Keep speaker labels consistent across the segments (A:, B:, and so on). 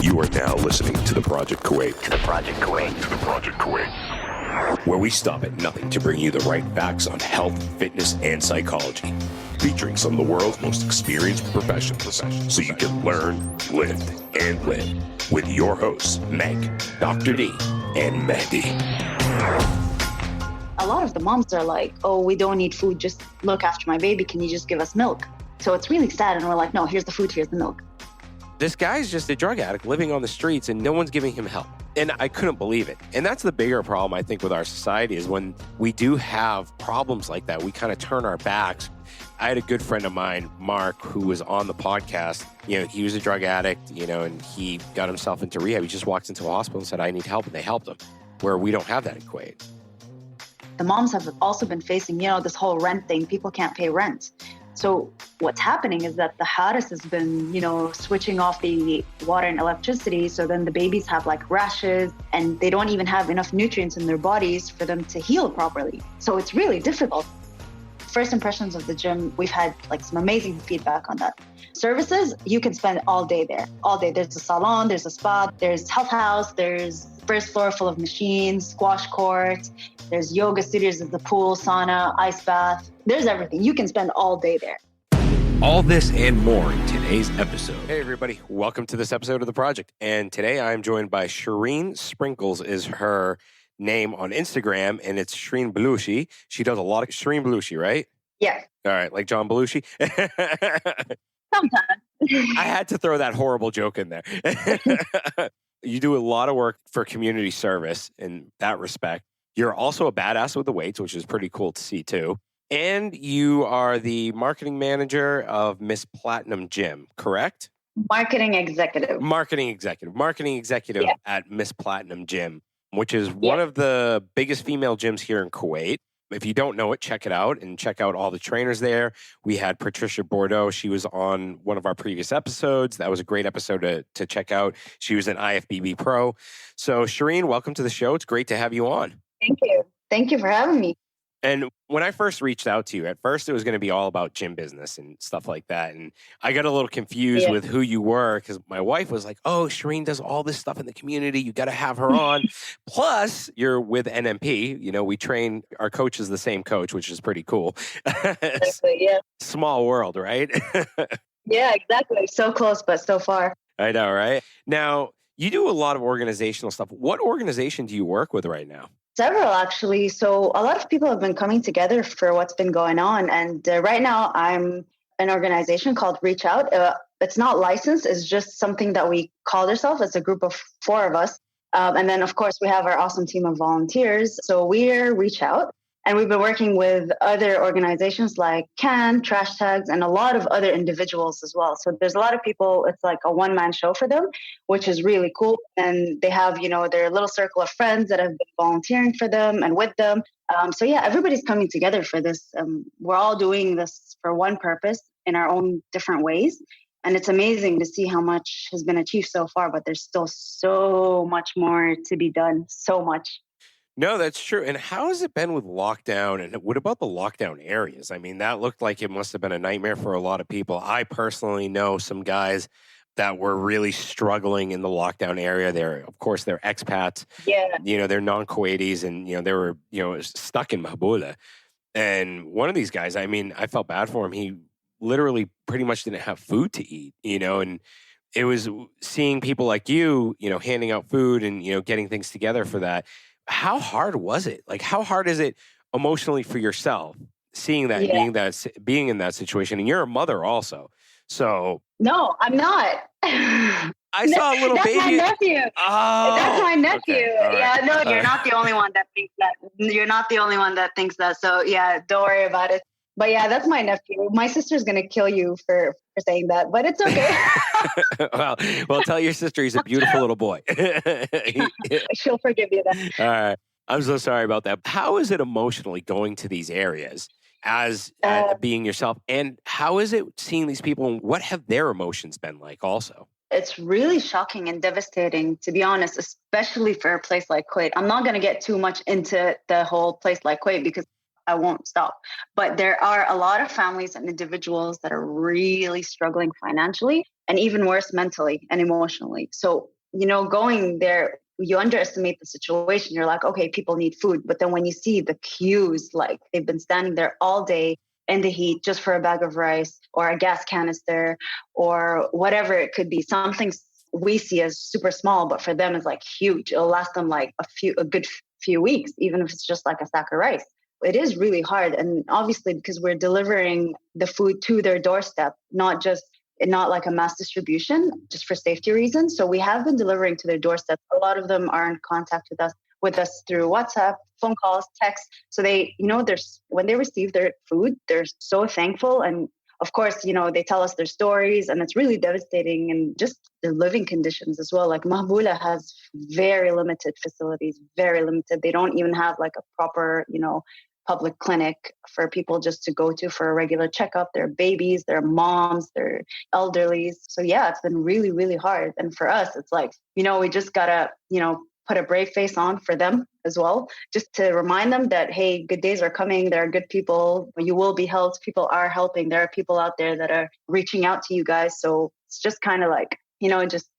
A: You are now listening to the Project Kuwait. Where we stop at nothing to bring you the right facts on health, fitness, and psychology. Featuring some of the world's most experienced professionals. So you can learn, live, and live. With your hosts, Meg, Dr. D, and Mahdi.
B: A lot of the moms are like, oh, we don't need food. Just look after my baby. Can you just give us milk? So it's really sad. And we're like, no, here's the food. Here's the milk.
C: This guy's just a drug addict living on the streets and no one's giving him help. And I couldn't believe it. And that's the bigger problem, I think, with our society is when we do have problems like that, we kind of turn our backs. I had a good friend of mine, Mark, who was on the podcast. You know, he was a drug addict, and he got himself into rehab. He just walked into a hospital and said, I need help. And they helped him, where we don't have that in Kuwait.
B: The moms have also been facing, this whole rent thing. People can't pay rent. So what's happening is that the Haris has been, switching off the water and electricity. So then the babies have like rashes and they don't even have enough nutrients in their bodies for them to heal properly. So it's really difficult. First impressions of the gym, we've had like some amazing feedback on that. Services, you can spend all day there. All day. There's a salon, there's a spa, there's health house, there's first floor full of machines, squash court, there's yoga studios at the pool, sauna, ice bath. There's everything. You can spend all day there.
C: All this and more in today's episode. Hey, everybody. Welcome to this episode of The Project. And today I'm joined by Sherin Sprinkles is her name on Instagram, and it's Sherin Al-Bloushi. She does a lot of Sherin Al-Bloushi, right?
B: Yeah.
C: All right, like John Belushi?
B: Sometimes.
C: I had to throw that horrible joke in there. You do a lot of work for community service in that respect. You're also a badass with the weights, which is pretty cool to see too. And you are the marketing manager of Miss Platinum Gym, correct?
B: Marketing executive
C: Yeah. At Miss Platinum Gym, which is one of the biggest female gyms here in Kuwait. If you don't know it, check it out and check out all the trainers there. We had Patricia Bordeaux. She was on one of our previous episodes. That was a great episode to check out. She was an IFBB pro. So Sherin, welcome to the show. It's great to have you on.
B: Thank you. Thank you for having me.
C: And when I first reached out to you, at first it was going to be all about gym business and stuff like that. And I got a little confused with who you were because my wife was like, oh, Sherin does all this stuff in the community. You got to have her on. Plus, you're with NMP. We train, our coach is the same coach, which is pretty cool.
B: Exactly, yeah.
C: Small world, right?
B: Yeah, exactly. So close, but so far.
C: I know, right? Now, you do a lot of organizational stuff. What organization do you work with right now?
B: Several, actually. So a lot of people have been coming together for what's been going on. And right now I'm an organization called Reach Out. It's not licensed. It's just something that we called ourselves. It's a group of 4 of us. And then, of course, we have our awesome team of volunteers. So we're Reach Out. And we've been working with other organizations like CAN, Trash Tags, and a lot of other individuals as well. So there's a lot of people, it's like a one-man show for them, which is really cool. And they have, their little circle of friends that have been volunteering for them and with them. So yeah, everybody's coming together for this. We're all doing this for one purpose in our own different ways. And it's amazing to see how much has been achieved so far, but there's still so much more to be done. So much.
C: No, that's true. And how has it been with lockdown? And what about the lockdown areas? I mean, that looked like it must have been a nightmare for a lot of people. I personally know some guys that were really struggling in the lockdown area. Of course, they're expats.
B: Yeah.
C: They're non-Kuwaitis and, they were, stuck in Mahboula. And one of these guys, I mean, I felt bad for him. He literally pretty much didn't have food to eat, and it was seeing people like you, handing out food and, getting things together for that. How hard was it? Like, how hard is it emotionally for yourself, seeing that, being in that situation? And you're a mother also. So.
B: No, I'm not.
C: I saw a little baby.
B: That's my nephew.
C: Oh,
B: that's my nephew.
C: Okay. Right.
B: Yeah, no, you're not the only one that thinks that. You're not the only one that thinks that. So yeah, don't worry about it. But yeah, that's my nephew. My sister's going to kill you for saying that, but it's
C: okay. well, tell your sister he's a beautiful little boy.
B: She'll forgive you then.
C: All right. I'm so sorry about that. How is it emotionally going to these areas as being yourself? And how is it seeing these people and what have their emotions been like also?
B: It's really shocking and devastating, to be honest, especially for a place like Kuwait. I'm not going to get too much into the whole place like Kuwait because I won't stop. But there are a lot of families and individuals that are really struggling financially. and even worse mentally and emotionally. So, going there, you underestimate the situation. You're like, okay, people need food. But then when you see the queues, like they've been standing there all day in the heat just for a bag of rice or a gas canister or whatever it could be, something we see as super small, but for them is like huge. It'll last them like a good few weeks, even if it's just like a sack of rice. It is really hard. And obviously, because we're delivering the food to their doorstep, not like a mass distribution, just for safety reasons. So we have been delivering to their doorstep. A lot of them are in contact with us through WhatsApp, phone calls, texts. So they, when they receive their food, they're so thankful. And of course, they tell us their stories, and it's really devastating, and just their living conditions as well. Like Mahboula has very limited facilities, very limited. They don't even have like a proper, public clinic for people just to go to for a regular checkup. Their babies, their moms, their elderlies. So yeah, it's been really, really hard. And for us, it's like, we just gotta, put a brave face on for them as well, just to remind them that, hey, good days are coming. There are good people. You will be helped. People are helping. There are people out there that are reaching out to you guys. So it's just kind of like,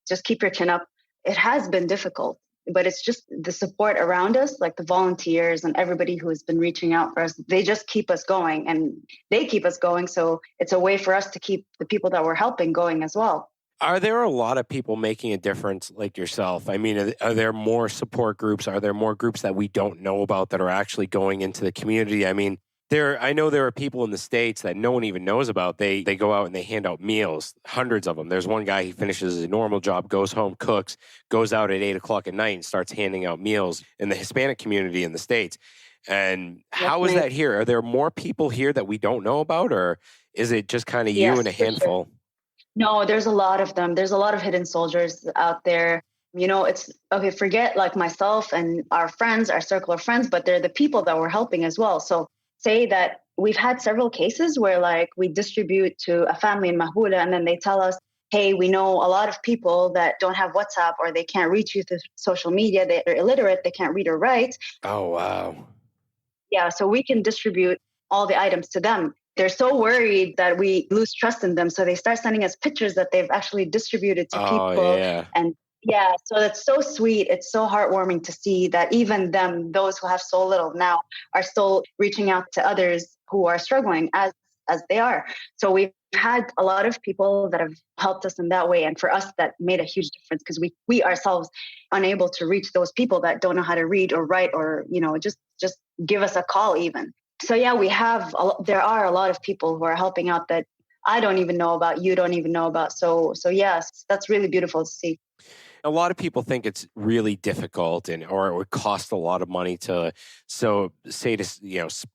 B: just keep your chin up. It has been difficult, but it's just the support around us, like the volunteers and everybody who has been reaching out for us. They just keep us going, and they keep us going. So it's a way for us to keep the people that we're helping going as well.
C: Are there a lot of people making a difference like yourself? I mean, are there more support groups? Are there more groups that we don't know about that are actually going into the community? I mean, I know there are people in the States that no one even knows about. They go out and they hand out meals, hundreds of them. There's one guy, he finishes his normal job, goes home, cooks, goes out at 8:00 at night and starts handing out meals in the Hispanic community in the States. And how is that here? Are there more people here that we don't know about, or is it just kind of you and a handful?
B: Sure. No, there's a lot of them. There's a lot of hidden soldiers out there. It's okay, forget like myself and our friends, our circle of friends, but they're the people that we're helping as well. So say that we've had several cases where like we distribute to a family in Mahboula, and then they tell us, hey, we know a lot of people that don't have WhatsApp, or they can't reach you through social media. They're illiterate. They can't read or write.
C: Oh, wow.
B: Yeah. So we can distribute all the items to them. They're so worried that we lose trust in them. So they start sending us pictures that they've actually distributed to people.
C: Yeah.
B: And yeah, so that's so sweet. It's so heartwarming to see that even them, those who have so little now, are still reaching out to others who are struggling as they are. So we've had a lot of people that have helped us in that way. And for us, that made a huge difference, because we ourselves unable to reach those people that don't know how to read or write, or, just give us a call even. So yeah, there are a lot of people who are helping out that I don't even know about, you don't even know about. So yes, that's really beautiful to see.
C: A lot of people think it's really difficult or it would cost a lot of money to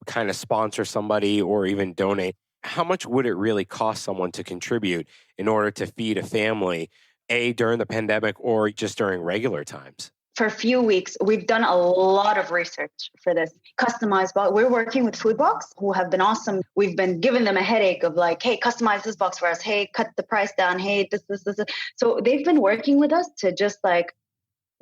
C: kind of sponsor somebody or even donate. How much would it really cost someone to contribute in order to feed a family, during the pandemic or just during regular times?
B: For a few weeks, we've done a lot of research for this customized box. We're working with Foodbox, who have been awesome. We've been giving them a headache of like, hey, customize this box for us. Hey, cut the price down. Hey, this. So they've been working with us to just like,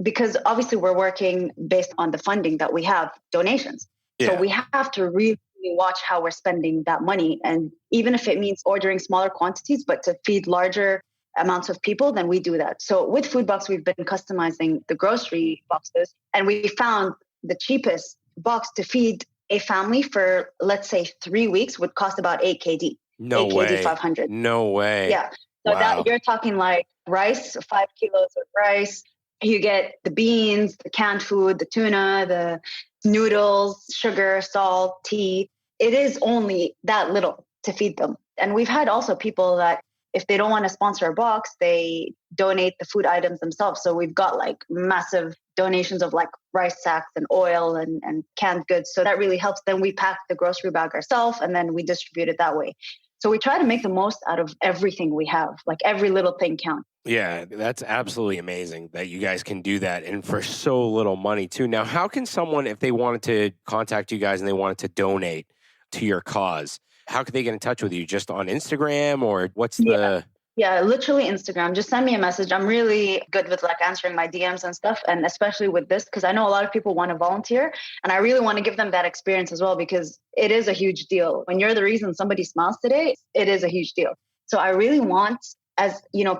B: because obviously we're working based on the funding that we have, donations. Yeah. So we have to really watch how we're spending that money. And even if it means ordering smaller quantities, but to feed larger amounts of people, then we do that. So with Foodbox, we've been customizing the grocery boxes, and we found the cheapest box to feed a family for, let's say, 3 weeks would cost about 8 KD.
C: No
B: 8
C: way.
B: KD 500.
C: No way.
B: Yeah. So that you're talking like rice, 5 kilos of rice. You get the beans, the canned food, the tuna, the noodles, sugar, salt, tea. It is only that little to feed them. And we've had also people that, if they don't want to sponsor a box, they donate the food items themselves. So we've got like massive donations of like rice sacks and oil and canned goods. So that really helps. Then we pack the grocery bag ourselves, and then we distribute it that way. So we try to make the most out of everything we have. Like every little thing counts.
C: Yeah, that's absolutely amazing that you guys can do that, and for so little money too. Now, how can someone, if they wanted to contact you guys and they wanted to donate to your cause, how could they get in touch with you? Just on Instagram, or what's the...
B: Yeah, literally Instagram. Just send me a message. I'm really good with like answering my DMs and stuff. And especially with this, because I know a lot of people want to volunteer, and I really want to give them that experience as well, because it is a huge deal. When you're the reason somebody smiles today, it is a huge deal. So I really want as you know,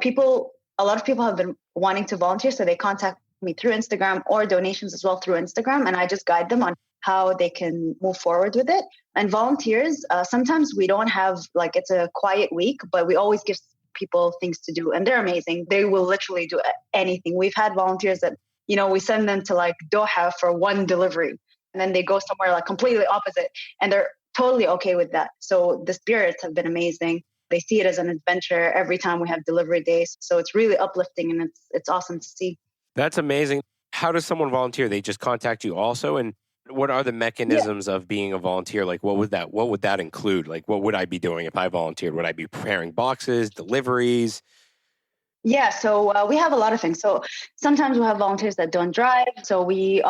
B: a lot of people have been wanting to volunteer, so they contact me through Instagram or donations as well through Instagram, and I just guide them on how they can move forward with it. And volunteers, sometimes we don't have, like, it's a quiet week, but we always give people things to do, and they're amazing. They will literally do anything. We've had volunteers that, you know, we send them to like Doha for one delivery, and then they go somewhere like completely opposite, and they're totally okay with that. So the spirits have been amazing. They see it as an adventure every time we have delivery days. So it's really uplifting, and it's awesome to see.
C: That's amazing. How does someone volunteer? They just contact you also? And what are the mechanisms of being a volunteer? Like, what would that include? Like, what would I be doing if I volunteered? Would I be preparing boxes, deliveries?
B: Yeah, so we have a lot of things. So sometimes we have volunteers that don't drive. So we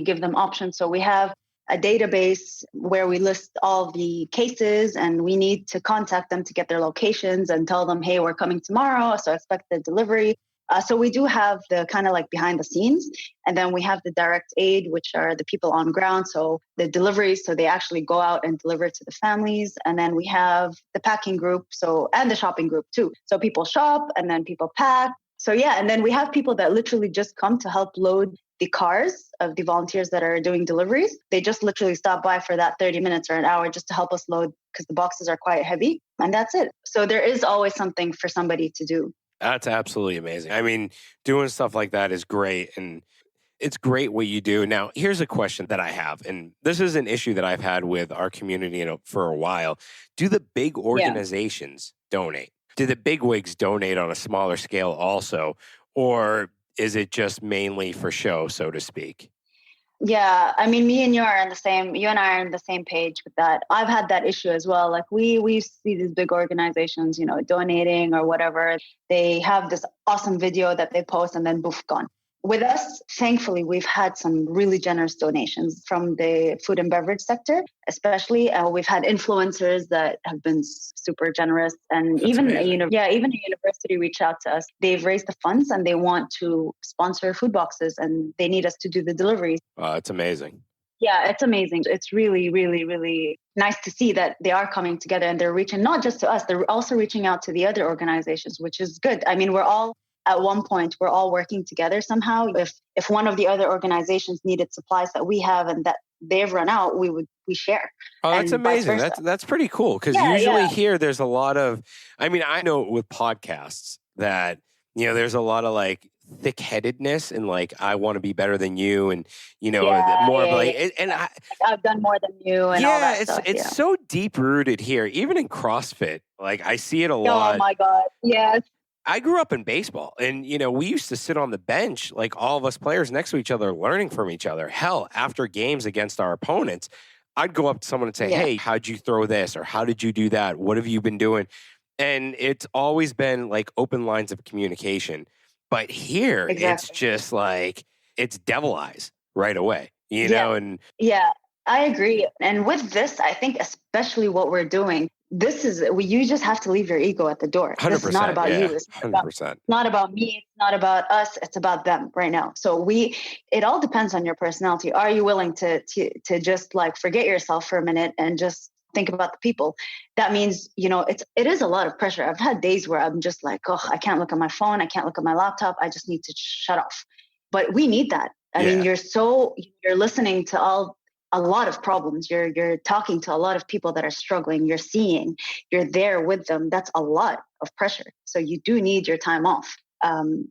B: give them options. So we have a database where we list all the cases, and we need to contact them to get their locations and tell them, hey, we're coming tomorrow, so expect the delivery. So we do have the kind of like behind the scenes, and then we have the direct aid, which are the people on ground. So the deliveries, so they actually go out and deliver to the families. And then we have the packing group, and the shopping group too. So people shop and then people pack. So yeah, and then we have people that literally just come to help load the cars of the volunteers that are doing deliveries. They just literally stop by for that 30 minutes or an hour just to help us load, because the boxes are quite heavy, and that's it. So there is always something for somebody to do.
C: That's absolutely amazing. I mean, doing stuff like that is great, and it's great what you do. Now, here's a question that I have, and this is an issue that I've had with our community for a while. Do the big organizations donate? Do the big wigs donate on a smaller scale also? Or is it just mainly for show, so to speak?
B: Yeah, I mean, you and I are on the same page with that. I've had that issue as well. Like we see these big organizations, you know, donating or whatever. They have this awesome video that they post, and then poof, gone. With us, thankfully, we've had some really generous donations from the food and beverage sector, especially. We've had influencers that have been super generous, and
C: That's
B: even
C: amazing.
B: even a university reached out to us. They've raised the funds, and they want to sponsor food boxes, and they need us to do the deliveries.
C: It's amazing.
B: Yeah, it's amazing. It's really, really, really nice to see that they are coming together, and they're reaching not just to us, they're also reaching out to the other organizations, which is good. I mean, at one point, we're all working together somehow. If one of the other organizations needed supplies that we have and that they've run out, we share.
C: Oh, that's amazing. That's pretty cool, because usually here there's a lot of, I mean, I know with podcasts that, you know, there's a lot of like thick-headedness and like, I want to be better than you, and you know, more of like, and
B: I've done more than you, and all that stuff.
C: It's so deep-rooted here, even in CrossFit. Like, I see it a lot.
B: Oh my God, yes.
C: I grew up in baseball, and, you know, we used to sit on the bench, like all of us players next to each other, learning from each other. Hell, after games against our opponents, I'd go up to someone and say, hey, how'd you throw this? Or how did you do that? What have you been doing? And it's always been like open lines of communication. But here, it's just like, it's devil eyes right away, you know? And
B: yeah, I agree. And with this, I think especially what we're doing, you just have to leave your ego at the door.
C: 100%,
B: this is not about you. It's
C: 100%.
B: Not about me. It's not about us. It's about them right now. So it all depends on your personality. Are you willing to just like forget yourself for a minute and just think about the people? That means, you know, it is a lot of pressure. I've had days where I'm just like, oh, I can't look at my phone. I can't look at my laptop. I just need to shut off. But we need that. I mean, you're listening to a lot of problems. You're talking to a lot of people that are struggling. You're there with them. That's a lot of pressure. So you do need your time off.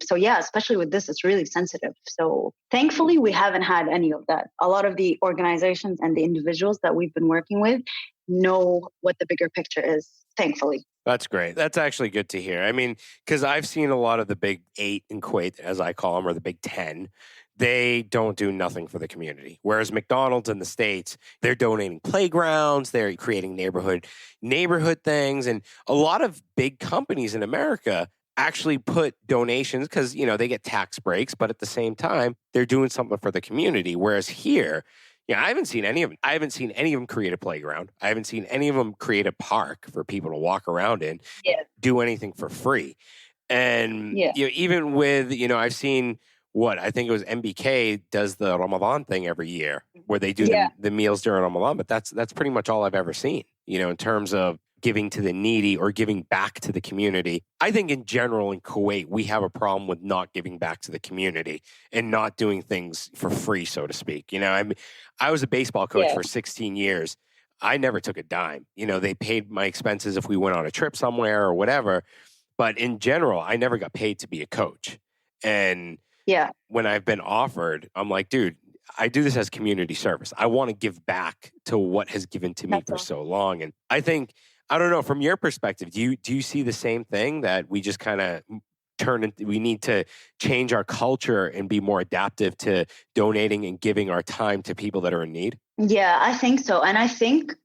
B: So yeah, especially with this, it's really sensitive. So thankfully, we haven't had any of that. A lot of the organizations and the individuals that we've been working with know what the bigger picture is, thankfully.
C: That's great. That's actually good to hear. I mean, because I've seen a lot of the big 8 in Kuwait, as I call them, or the big 10. They don't do nothing for the community. Whereas McDonald's in the States, they're donating playgrounds, they're creating neighborhood things. And a lot of big companies in America actually put donations because, you know, they get tax breaks, but at the same time, they're doing something for the community. Whereas here, I haven't seen any of them. I haven't seen any of them create a playground. I haven't seen any of them create a park for people to walk around in, do anything for free. And even with, I've seen I think it was MBK does the Ramadan thing every year where they do the meals during Ramadan, but that's pretty much all I've ever seen, in terms of giving to the needy or giving back to the community. I think in general in Kuwait, we have a problem with not giving back to the community and not doing things for free, so to speak. I was a baseball coach for 16 years. I never took a dime. They paid my expenses if we went on a trip somewhere or whatever. But in general, I never got paid to be a coach. And when I've been offered, I'm like, dude, I do this as community service. I want to give back to what has given to me for so long. And I think, I don't know, from your perspective, do you see the same thing that we just kind of we need to change our culture and be more adaptive to donating and giving our time to people that are in need?
B: Yeah, I think so. And I think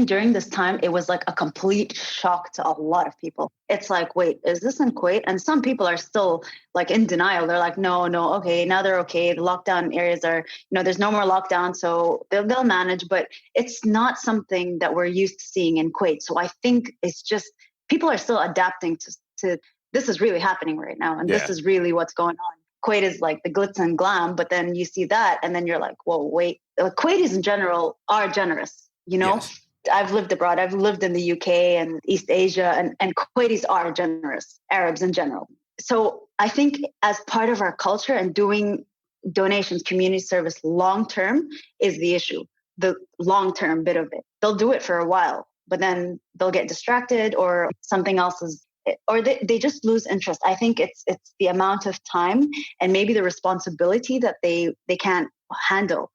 B: during this time, it was like a complete shock to a lot of people. It's like, wait, is this in Kuwait? And some people are still like in denial. They're like, no, okay, now they're okay. The lockdown areas are, there's no more lockdown, so they'll manage. But it's not something that we're used to seeing in Kuwait. So I think it's just people are still adapting to this is really happening right now. And this is really what's going on. Kuwait is like the glitz and glam, but then you see that and then you're like, whoa, wait. Kuwaitis in general are generous, Yes. I've lived abroad. I've lived in the UK and East Asia, and Kuwaitis are generous, Arabs in general. So I think as part of our culture and doing donations, community service long-term is the issue, the long-term bit of it. They'll do it for a while, but then they'll get distracted or something else is, or they just lose interest. I think it's the amount of time and maybe the responsibility that they can't handle.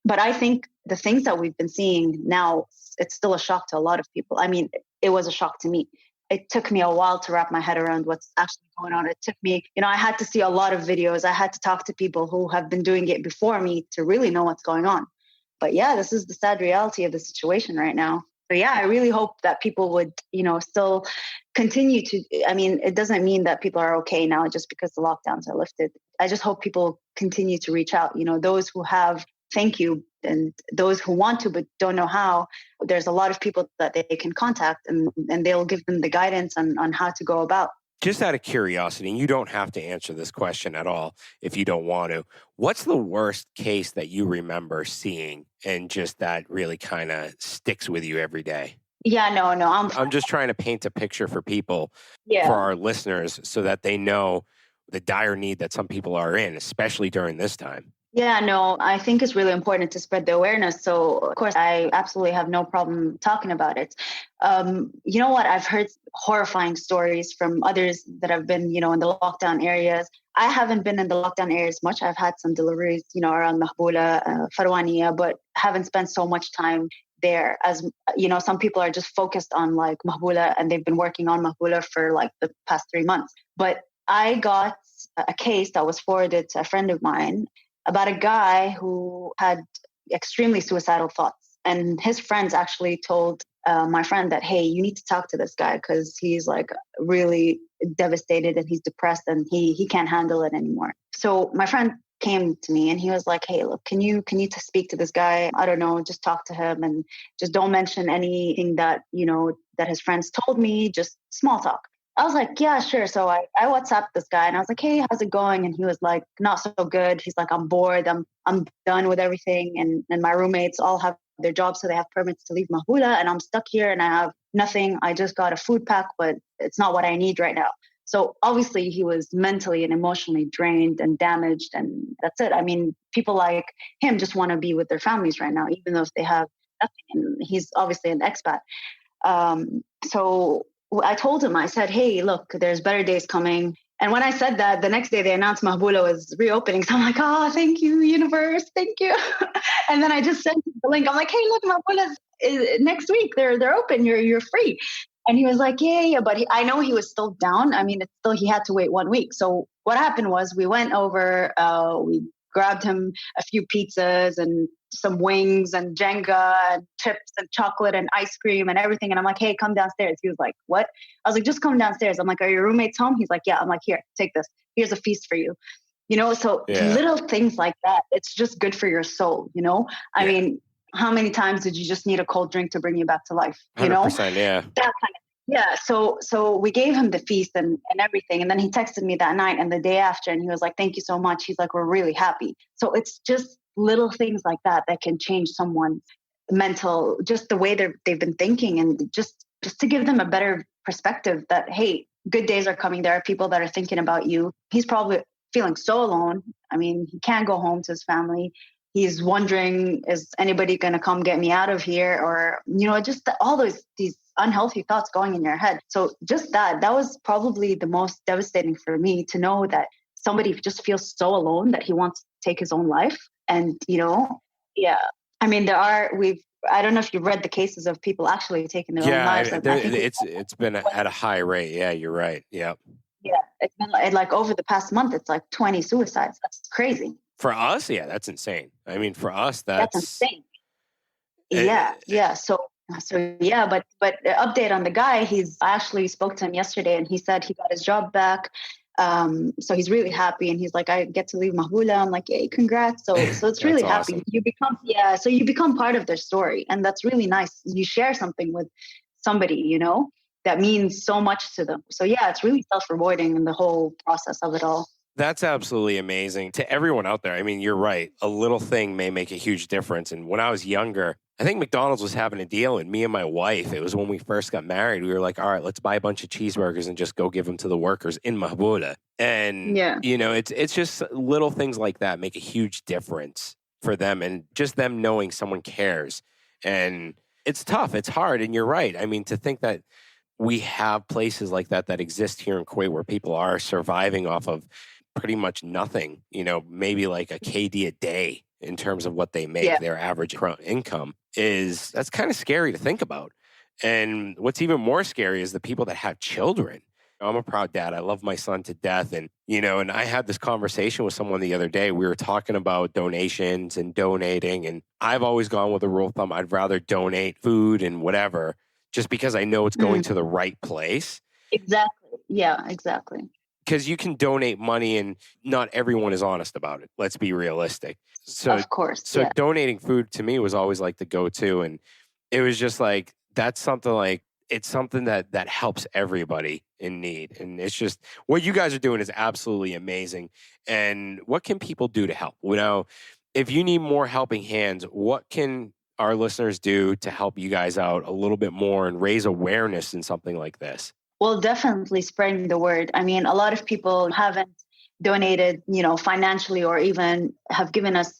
B: But I think the things that we've been seeing now, it's still a shock to a lot of people. I mean, it was a shock to me. It took me a while to wrap my head around what's actually going on. It took me, I had to see a lot of videos. I had to talk to people who have been doing it before me to really know what's going on. But yeah, this is the sad reality of the situation right now. But yeah, I really hope that people would, still continue to, it doesn't mean that people are okay now just because the lockdowns are lifted. I just hope people continue to reach out, those who have, thank you. And those who want to but don't know how, there's a lot of people that they can contact and they'll give them the guidance on how to go about.
C: Just out of curiosity, and you don't have to answer this question at all if you don't want to. What's the worst case that you remember seeing and just that really kind of sticks with you every day?
B: Yeah, no.
C: I'm just trying to paint a picture for people, for our listeners, so that they know the dire need that some people are in, especially during this time.
B: Yeah, no, I think it's really important to spread the awareness. So, of course, I absolutely have no problem talking about it. You know what? I've heard horrifying stories from others that have been, in the lockdown areas. I haven't been in the lockdown areas much. I've had some deliveries, around Mahboula, Farwaniya, but haven't spent so much time there. As, some people are just focused on like Mahboula and they've been working on Mahboula for like the past 3 months. But I got a case that was forwarded to a friend of mine about a guy who had extremely suicidal thoughts. And his friends actually told my friend that, hey, you need to talk to this guy because he's like really devastated and he's depressed and he can't handle it anymore. So my friend came to me and he was like, hey, look, can you speak to this guy? I don't know, just talk to him and just don't mention anything that, that his friends told me, just small talk. I was like, yeah, sure. So I WhatsApped this guy and I was like, hey, how's it going? And he was like, not so good. He's like, I'm bored. I'm done with everything. And my roommates all have their jobs, so they have permits to leave Mahboula and I'm stuck here and I have nothing. I just got a food pack, but it's not what I need right now. So obviously he was mentally and emotionally drained and damaged. And that's it. I mean, people like him just want to be with their families right now, even though if they have nothing. And he's obviously an expat. So I told him, I said, hey, look, there's better days coming. And when I said that, the next day they announced Mahboula was reopening. So I'm like, oh, thank you, universe. Thank you. And then I just sent him the link. I'm like, hey, look, Mahboula's next week. They're open. You're free. And he was like, yeah. But I know he was still down. I mean, he had to wait 1 week. So what happened was we went over, we grabbed him a few pizzas and some wings and Jenga and chips and chocolate and ice cream and everything. And I'm like, hey, come downstairs. He was like, what? I was like, just come downstairs. I'm like, are your roommates home? He's like, yeah. I'm like, here, take this. Here's a feast for you. So little things like that. It's just good for your soul, I mean, how many times did you just need a cold drink to bring you back to life?
C: 100%, yeah.
B: That kind of. Yeah. So we gave him the feast and everything. And then he texted me that night and the day after, and he was like, thank you so much. He's like, we're really happy. So it's just little things like that can change someone's mental, just the way they've been thinking and just just to give them a better perspective that, hey, good days are coming. There are people that are thinking about you. He's probably feeling so alone. I mean, he can't go home to his family. He's wondering, is anybody going to come get me out of here? Or, just all these unhealthy thoughts going in your head. So just that was probably the most devastating for me, to know that somebody just feels so alone that he wants to take his own life. And, yeah, I mean, I don't know if you've read the cases of people actually taking their own lives.
C: It's been at a high rate. Yeah, you're right. Yeah.
B: Yeah, it's been like over the past month, it's like 20 suicides. That's crazy.
C: For us, yeah, that's insane. I mean, for us, that's
B: insane. Yeah. So yeah, but the update on the guy, I actually spoke to him yesterday, and he said he got his job back. So he's really happy, and he's like, I get to leave Mahboula. I'm like, hey, congrats. So it's really happy.
C: Awesome.
B: You become part of their story, and that's really nice. You share something with somebody, that means so much to them. So yeah, it's really self-rewarding in the whole process of it all.
C: That's absolutely amazing. To everyone out there, I mean, you're right. A little thing may make a huge difference. And when I was younger, I think McDonald's was having a deal, and me and my wife, it was when we first got married, we were like, all right, let's buy a bunch of cheeseburgers and just go give them to the workers in Mahboula. And, it's just little things like that make a huge difference for them, and just them knowing someone cares. And it's tough. It's hard. And you're right. I mean, to think that we have places like that exist here in Kuwait where people are surviving off of pretty much nothing, maybe like a KD a day in terms of what they make, their average income that's kind of scary to think about. And what's even more scary is the people that have children. I'm a proud dad. I love my son to death. And, and I had this conversation with someone the other day. We were talking about donations and donating. And I've always gone with a rule of thumb. I'd rather donate food and whatever, just because I know it's going to the right place.
B: Exactly. Yeah, exactly.
C: Because you can donate money and not everyone is honest about it. Let's be realistic. So,
B: of course.
C: So donating food to me was always like the go-to. And it was just like, that's something like, it's something that helps everybody in need. And it's just, what you guys are doing is absolutely amazing. And what can people do to help? If you need more helping hands, what can our listeners do to help you guys out a little bit more and raise awareness in something like this?
B: Well, definitely spreading the word. I mean, a lot of people haven't donated, financially, or even have given us,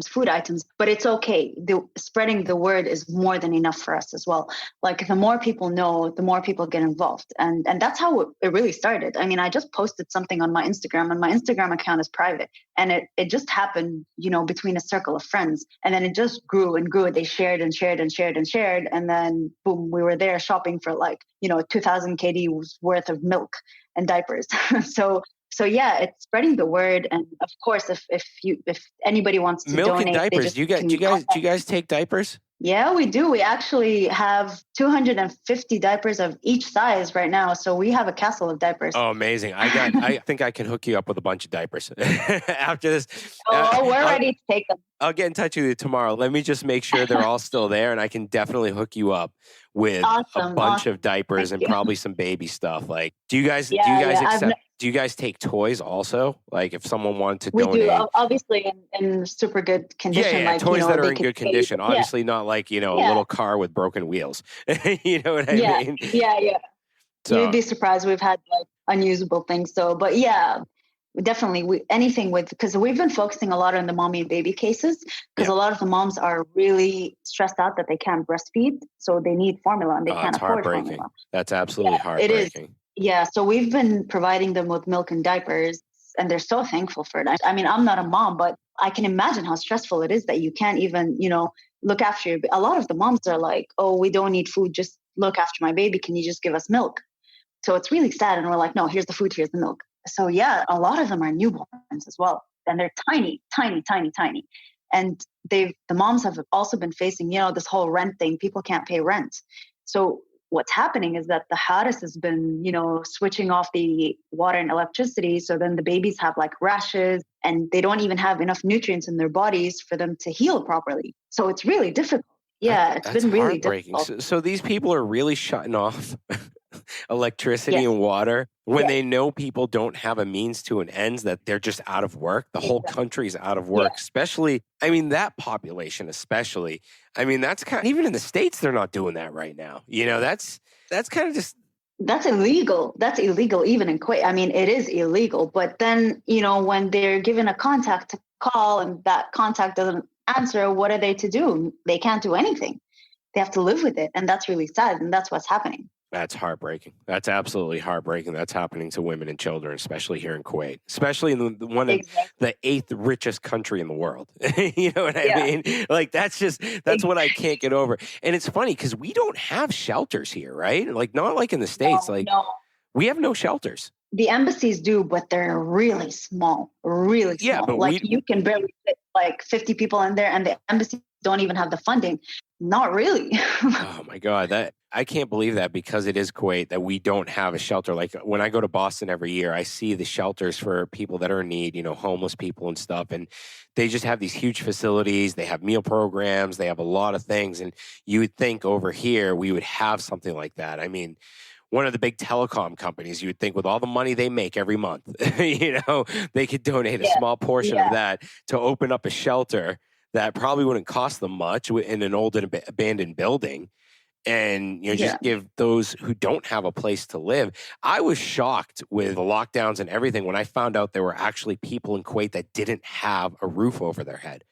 B: food items, but it's okay. Spreading the word is more than enough for us as well. Like, the more people know, the more people get involved. And that's how it really started. I mean, I just posted something on my Instagram, and my Instagram account is private. And it just happened, between a circle of friends. And then it just grew and grew. They shared and shared and shared and shared. And then boom, we were there shopping for 2,000 KD worth of milk and diapers. So yeah, it's spreading the word. And of course, if anybody wants to
C: milk
B: donate,
C: and diapers, do you guys take diapers?
B: Yeah, we do. We actually have 250 diapers of each size right now. So we have a castle of diapers.
C: Oh, amazing. I think I can hook you up with a bunch of diapers after this.
B: We're ready to take them.
C: I'll get in touch with you tomorrow. Let me just make sure they're all still there, and I can definitely hook you up with a bunch of diapers and probably some baby stuff. Like, do you guys do you guys take toys also? Like, if someone wanted to donate? We do,
B: obviously in super good condition.
C: Yeah, toys that are in good condition. Obviously not like, a little car with broken wheels. You know what I mean?
B: Yeah. So, you'd be surprised. We've had unusable things. So, but yeah, definitely because we've been focusing a lot on the mommy and baby cases, because a lot of the moms are really stressed out that they can't breastfeed. So they need formula, and they can't afford formula.
C: That's absolutely heartbreaking.
B: It is. Yeah. So we've been providing them with milk and diapers, and they're so thankful for it. I mean, I'm not a mom, but I can imagine how stressful it is that you can't even, look after your. A lot of the moms are like, oh, we don't need food. Just look after my baby. Can you just give us milk? So it's really sad. And we're like, no, here's the food. Here's the milk. So yeah, a lot of them are newborns as well. And they're tiny, tiny, tiny, tiny. And the moms have also been facing, this whole rent thing. People can't pay rent. So what's happening is that the Haris has been, switching off the water and electricity. So then the babies have rashes, and they don't even have enough nutrients in their bodies for them to heal properly. So it's really difficult. Yeah, it's been really difficult.
C: So these people are really shutting off electricity
B: Yes.
C: and water, when
B: Yes.
C: they know people don't have a means to an end, that they're just out of work. The whole country's out of work, especially, I mean, that population, especially. I mean, that's kind of, even in the States, they're not doing that right now. You know, that's kind of just.
B: That's illegal. That's illegal even in Kuwait. I mean, it is illegal. But then, you know, when they're given a contact to call and that contact doesn't answer, what are they to do? They can't do anything. They have to live with it. And that's really sad. And that's what's happening.
C: That's heartbreaking. That's absolutely heartbreaking. That's happening to women and children, especially here in Kuwait, especially in one of the 8th richest country in the world. You know what I mean? Like, that's what I can't get over. And it's funny because we don't have shelters here, right? Like, not like in the States. We have no shelters.
B: The embassies do, but they're really small, really small.
C: Yeah, but
B: like you can barely fit like 50 people in there, and the embassies don't even have the funding. Not really.
C: Oh my God, I can't believe that, because it is Kuwait, that we don't have a shelter. Like, when I go to Boston every year, I see the shelters for people that are in need, you know, homeless people and stuff. And they just have these huge facilities. They have meal programs. They have a lot of things. And you would think over here we would have something like that. I mean, one of the big telecom companies, you would think with all the money they make every month, you know, they could donate a small portion of that to open up a shelter that probably wouldn't cost them much in an old and abandoned building. And, you know, just give those who don't have a place to live. I was shocked with the lockdowns and everything when I found out there were actually people in Kuwait that didn't have a roof over their head.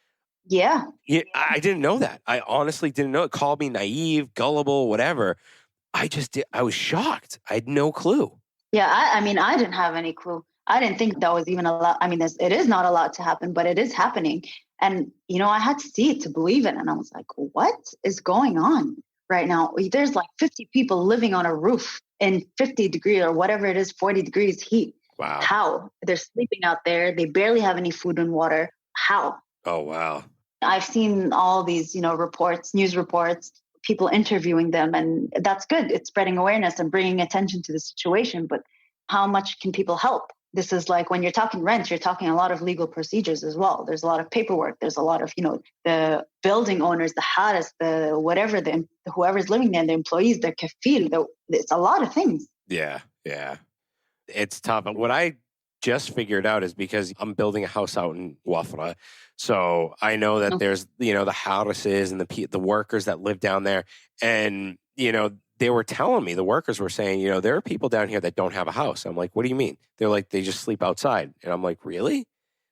B: Yeah.
C: I didn't know that. I honestly didn't know it. Called me naive, gullible, whatever. I was shocked. I had no clue.
B: Yeah, I mean, I didn't have any clue. I didn't think that was even a lot. I mean, it is not allowed to happen, but it is happening. And, you know, I had to see it to believe it. And I was like, what is going on right now? There's like 50 people living on a roof in 50 degrees or whatever it is, 40 degrees heat.
C: Wow.
B: How? They're sleeping out there. They barely have any food and water. How?
C: Oh, wow.
B: I've seen all these, you know, news reports, people interviewing them, and that's good. It's spreading awareness and bringing attention to the situation. But how much can people help? This is like when you're talking rent, you're talking a lot of legal procedures as well. There's a lot of paperwork. There's a lot of, you know, the building owners, the hadas, the whatever, whoever's living there, the employees, the kafil. It's a lot of things.
C: Yeah. It's tough. And what I just figured out is because I'm building a house out in Wafra. So I know that there's, you know, the houses and the workers that live down there. And, you know, they were telling me, the workers were saying, you know, there are people down here that don't have a house. I'm like, what do you mean? They're like, they just sleep outside. And I'm like, really?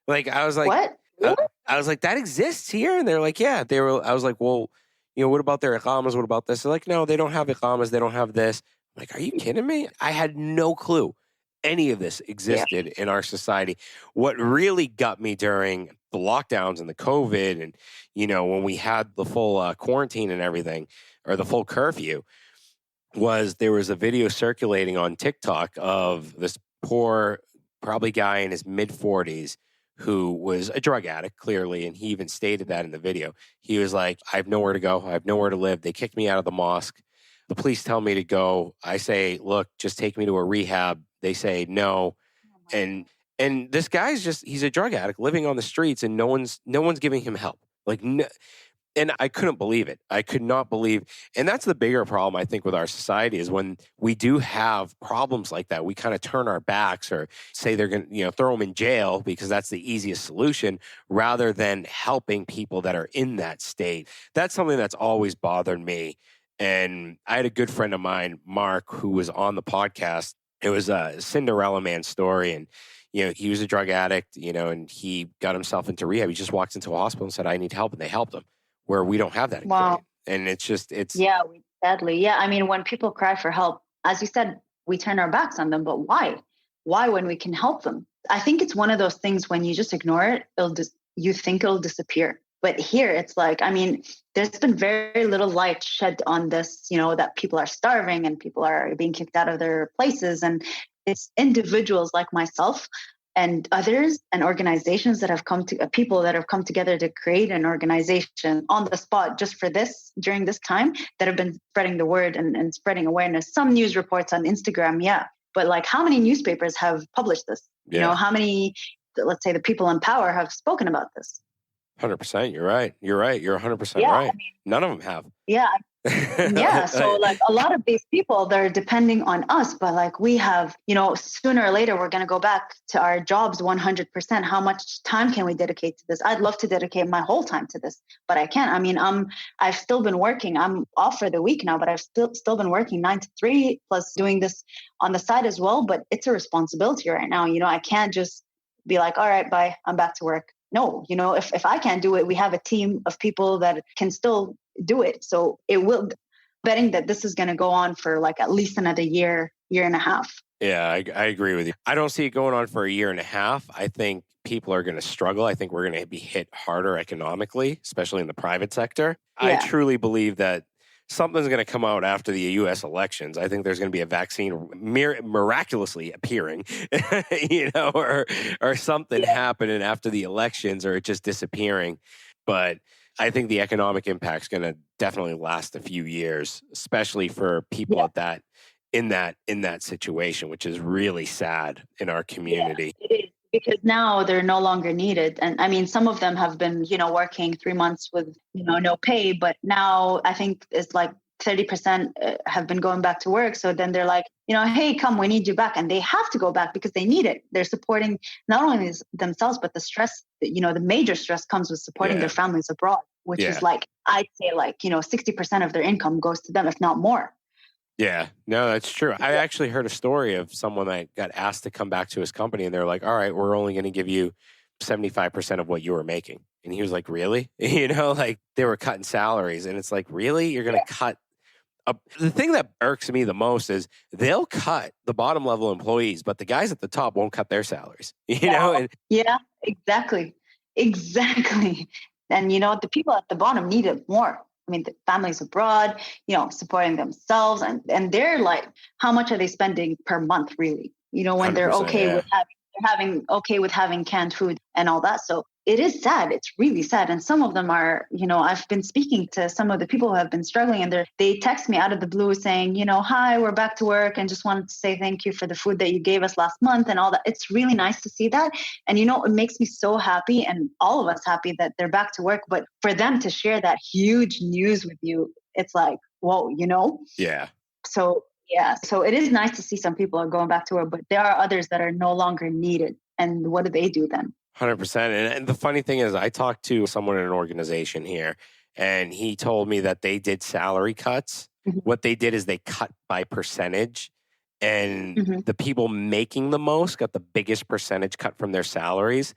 C: Like, I was like,
B: what? Really?
C: I was like, that exists here? And they're like, yeah. I was like, well, you know, what about their iqamas? What about this? They're like, no, they don't have iqamas. They don't have this. I'm like, are you kidding me? I had no clue any of this existed in our society. What really got me during the lockdowns and the COVID and, you know, when we had the full quarantine and everything, or the full curfew, was there was a video circulating on TikTok of this poor, probably guy in his mid-40s who was a drug addict, clearly, and he even stated that in the video. He was like, I have nowhere to go. I have nowhere to live. They kicked me out of the mosque. The police tell me to go. I say, look, just take me to a rehab. They say no. And this guy's he's a drug addict living on the streets, and no one's giving him help. Like, no, and I couldn't believe it. I could not believe. And that's the bigger problem, I think, with our society, is when we do have problems like that, we kind of turn our backs or say they're going to, you know, throw them in jail because that's the easiest solution, rather than helping people that are in that state. That's something that's always bothered me. And I had a good friend of mine, Mark, who was on the podcast. It was a Cinderella Man story. And, you know, he was a drug addict, you know, and he got himself into rehab. He just walked into a hospital and said, I need help. And they helped him, where we don't have that.
B: Wow.
C: And it's
B: sadly. Yeah. I mean, when people cry for help, as you said, we turn our backs on them, but why? Why, when we can help them? I think it's one of those things when you just ignore it, you think it'll disappear. But here it's like, I mean, there's been very little light shed on this, you know, that people are starving and people are being kicked out of their places. And it's individuals like myself and others and organizations that have people that have come together to create an organization on the spot just for this, during this time, that have been spreading the word and spreading awareness. Some news reports on Instagram, but like, how many newspapers have published this? You know, how many, let's say, the people in power have spoken about this?
C: 100%. You're right. You're 100% right. I mean, none of them have.
B: Yeah. Yeah, so like a lot of these people, they're depending on us, but like we have, sooner or later we're going to go back to our jobs 100%. How much time can we dedicate to this? I'd love to dedicate my whole time to this, but I can't. I mean, I've still been working. I'm off for the week now, but I've still been working 9 to 3 plus doing this on the side as well. But it's a responsibility right now. I can't just be like, all right, bye, I'm back to work. No, if I can't do it, we have a team of people that can still do it. So it will, betting that this is going to go on for like at least another year and a half.
C: Yeah, I agree with you. I don't see it going on for a year and a half. I think people are going to struggle. I think we're going to be hit harder economically, especially in the private sector. Yeah. I truly believe that something's going to come out after the U.S. elections. I think there's going to be a vaccine miraculously appearing, or something happening after the elections, or it just disappearing. But I think the economic impact is going to definitely last a few years, especially for people in that situation, which is really sad in our community.
B: Yeah, it is, because now they're no longer needed. And I mean, some of them have been, working 3 months with, no pay, but now I think it's like 30% have been going back to work. So then they're like, hey, come, we need you back. And they have to go back because they need it. They're supporting not only themselves, but the stress, the major stress comes with supporting their families abroad, which is like, I'd say like, 60% of their income goes to them, if not more.
C: Yeah, no, that's true. I actually heard a story of someone that got asked to come back to his company, and they're like, all right, we're only going to give you 75% of what you were making. And he was like, really? Like they were cutting salaries. And it's like, really? You're going to cut? The thing that irks me the most is they'll cut the bottom level employees, but the guys at the top won't cut their salaries, And
B: yeah, exactly. And the people at the bottom need it more. I mean, the families abroad, supporting themselves, and they're like, how much are they spending per month, really? When they're okay with having canned food and all that. So it is sad. It's really sad. And some of them are, I've been speaking to some of the people who have been struggling, and they text me out of the blue saying, hi, we're back to work and just wanted to say thank you for the food that you gave us last month and all that. It's really nice to see that. And, it makes me so happy, and all of us happy that they're back to work. But for them to share that huge news with you, it's like, whoa,
C: Yeah.
B: So it is nice to see some people are going back to work, but there are others that are no longer needed. And what do they do then?
C: 100%. And the funny thing is, I talked to someone in an organization here, and he told me that they did salary cuts. Mm-hmm. What they did is they cut by percentage, and the people making the most got the biggest percentage cut from their salaries.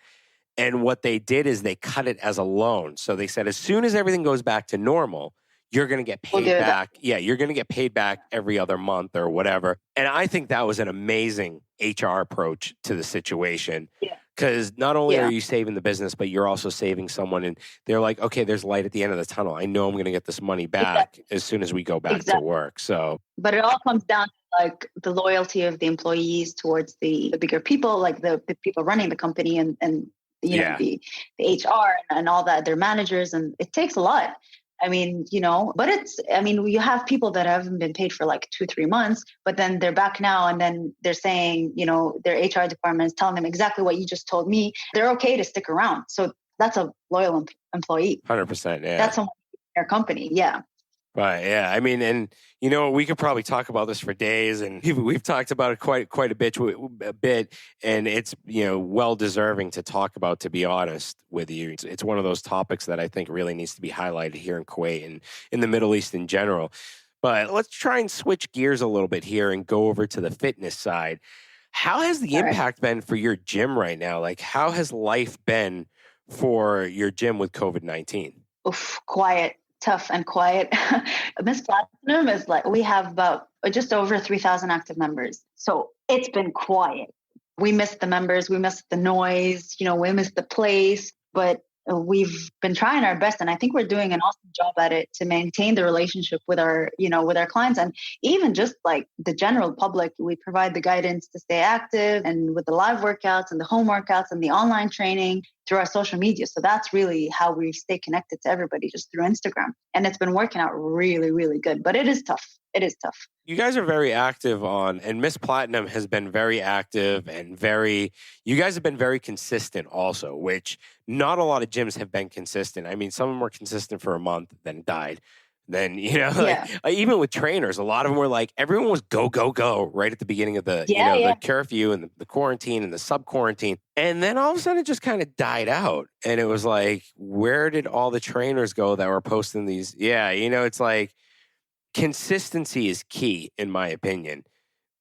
C: And what they did is they cut it as a loan. So they said, as soon as everything goes back to normal, you're going to get paid back. Yeah, you're going to get paid back every other month or whatever. And I think that was an amazing HR approach to the situation. Yeah. Because not only are you saving the business, but you're also saving someone. And they're like, okay, there's light at the end of the tunnel. I know I'm going to get this money back as soon as we go back to work. So,
B: but it all comes down to like the loyalty of the employees towards the bigger people, like the people running the company and the HR and all that, their managers. And it takes a lot. I mean, but you have people that haven't been paid for like 2-3 months, but then they're back now, and then they're saying, their HR department is telling them exactly what you just told me. They're okay to stick around. So that's a loyal employee.
C: 100%. Yeah.
B: That's someone in their company. Yeah.
C: Right. Yeah. I mean, and we could probably talk about this for days, and we've talked about it quite a bit, and it's well deserving to talk about. To be honest with you, it's one of those topics that I think really needs to be highlighted here in Kuwait and in the Middle East in general. But let's try and switch gears a little bit here and go over to the fitness side. How has the impact been for your gym right now? Like, how has life been for your gym with COVID-19?
B: Oof, quiet. Tough and quiet. Miss Platinum is like, we have about just over 3,000 active members. So it's been quiet. We miss the members. We miss the noise. We miss the place. But we've been trying our best, and I think we're doing an awesome job at it to maintain the relationship with our clients, and even just like the general public. We provide the guidance to stay active, and with the live workouts and the home workouts and the online training through our social media. So that's really how we stay connected to everybody, just through Instagram. And it's been working out really, really good, but it is tough. It is tough.
C: You guys are very active and Miss Platinum has been very active and you guys have been very consistent also, which not a lot of gyms have been consistent. I mean, some of them were consistent for a month, then died. Then,
B: Yeah.
C: like even with trainers, a lot of them were like, everyone was go, go, go right at the beginning of the,
B: Yeah, yeah.
C: the curfew and the quarantine and the sub quarantine. And then all of a sudden it just kind of died out. And it was like, where did all the trainers go that were posting these? Yeah. It's like consistency is key, in my opinion.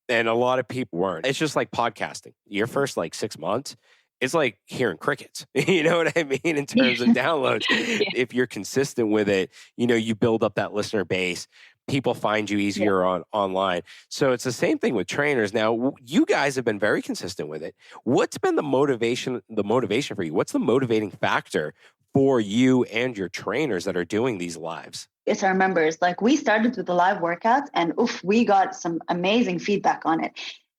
C: And a lot of people weren't. It's just like podcasting. Your first like 6 months, it's like hearing crickets. You know what I mean? In terms of downloads.
B: Yeah.
C: If you're consistent with it, you build up that listener base. People find you easier online. So it's the same thing with trainers. Now, you guys have been very consistent with it. What's been the motivation for you? What's the motivating factor for you and your trainers that are doing these lives?
B: It's our members. Like, we started with the live workouts and we got some amazing feedback on it.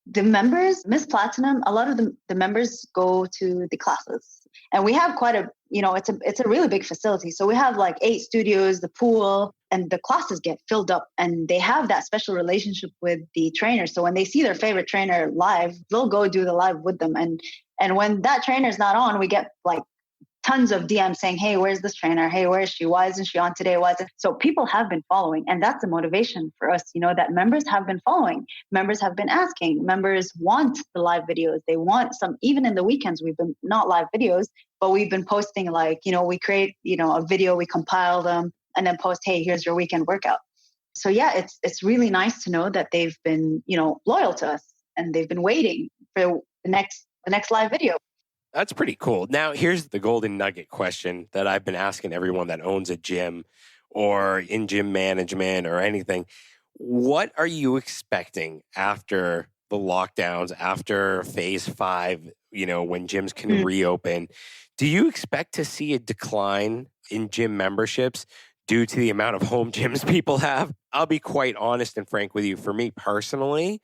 B: The members, Miss Platinum, a lot of the members go to the classes, and we have quite a, it's a really big facility. So we have like 8 studios, the pool, and the classes get filled up, and they have that special relationship with the trainer. So when they see their favorite trainer live, they'll go do the live with them. And when that trainer's not on, we get like tons of DMs saying, hey, where's this trainer? Hey, where is she? Why isn't she on today? So people have been following. And that's a motivation for us, that members have been following. Members have been asking. Members want the live videos. They want some, even in the weekends, we've been not live videos, but we've been posting like, we create, a video, we compile them and then post, hey, here's your weekend workout. So yeah, it's really nice to know that they've been, loyal to us, and they've been waiting for the next live video.
C: That's pretty cool. Now, here's the golden nugget question that I've been asking everyone that owns a gym or in gym management or anything. What are you expecting after the lockdowns, after phase 5, when gyms can reopen? Do you expect to see a decline in gym memberships due to the amount of home gyms people have? I'll be quite honest and frank with you. For me personally,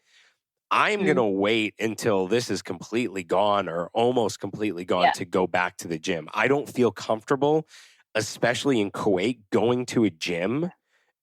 C: I'm going to wait until this is completely gone or almost completely gone to go back to the gym. I don't feel comfortable, especially in Kuwait, going to a gym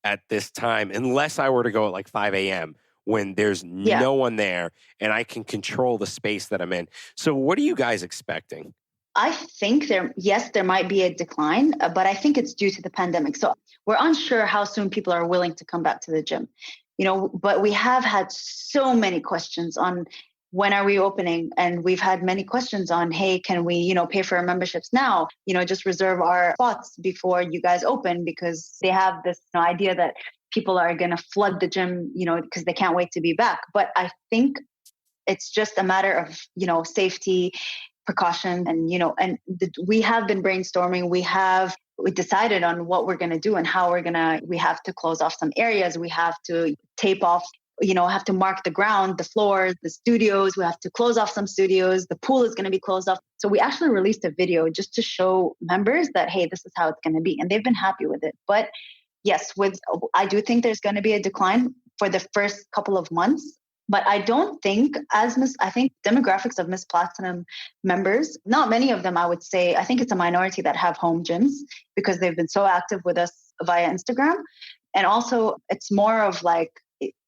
C: at this time, unless I were to go at like 5 a.m. when there's no one there and I can control the space that I'm in. So what are you guys expecting?
B: I think there might be a decline, but I think it's due to the pandemic. So we're unsure how soon people are willing to come back to the gym. But we have had so many questions on when are we opening? And we've had many questions on, hey, can we, pay for our memberships now? Just reserve our spots before you guys open, because they have this idea that people are going to flood the gym, because they can't wait to be back. But I think it's just a matter of, safety, precaution, and, we have been brainstorming. We decided on what we're going to do and how we have to close off some areas. We have to tape off, have to mark the ground, the floors, the studios. We have to close off some studios. The pool is going to be closed off. So we actually released a video just to show members that, hey, this is how it's going to be. And they've been happy with it. But yes, I do think there's going to be a decline for the first couple of months. But I don't think I think demographics of Miss Platinum members, not many of them, I would say, I think it's a minority that have home gyms because they've been so active with us via Instagram. And also it's more of like,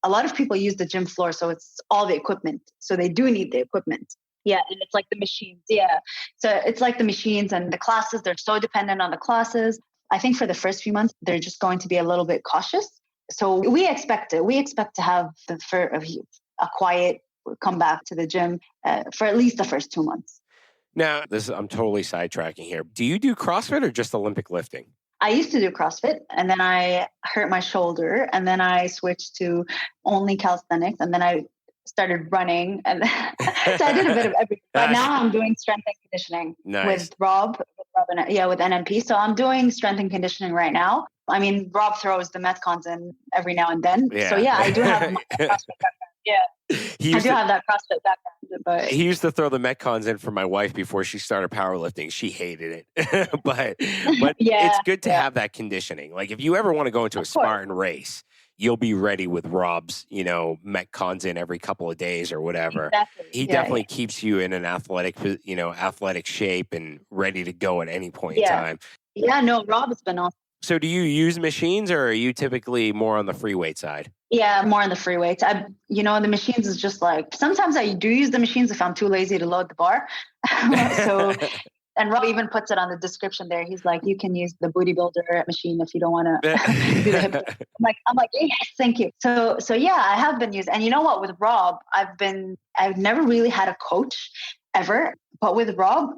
B: a lot of people use the gym floor. So it's all the equipment. So they do need the equipment. Yeah. And it's like the machines. Yeah. So it's like the machines and the classes. They're so dependent on the classes. I think for the first few months, they're just going to be a little bit cautious. So we expect to have a quiet comeback to the gym for at least the first 2 months.
C: Now, I'm totally sidetracking here. Do you do CrossFit or just Olympic lifting?
B: I used to do CrossFit, and then I hurt my shoulder, and then I switched to only calisthenics, and then I started running, and so I did a bit of everything. But now I'm doing strength and conditioning with Rob and with NMP. So I'm doing strength and conditioning right now. I mean, Rob throws the Metcons in every now and then. Yeah. So yeah, I do have my CrossFit background. Yeah, I do have that CrossFit background. But
C: he used to throw the Metcons in for my wife before she started powerlifting. She hated it, but it's good to have that conditioning. Like if you ever want to go into a Spartan race, you'll be ready with Rob's, Metcons in every couple of days or whatever.
B: Exactly.
C: He definitely keeps you in an athletic shape and ready to go at any point in time.
B: Yeah, no, Rob's been awesome.
C: So do you use machines or are you typically more on the free weight side?
B: Yeah, more on the free weights. The machines is just like, sometimes I do use the machines if I'm too lazy to load the bar. So And Rob even puts it on the description there. He's like, you can use the booty builder machine if you don't want to do the hip. I'm like, yes, thank you. So yeah, I have been using. And you know what? With Rob, I've never really had a coach ever. But with Rob,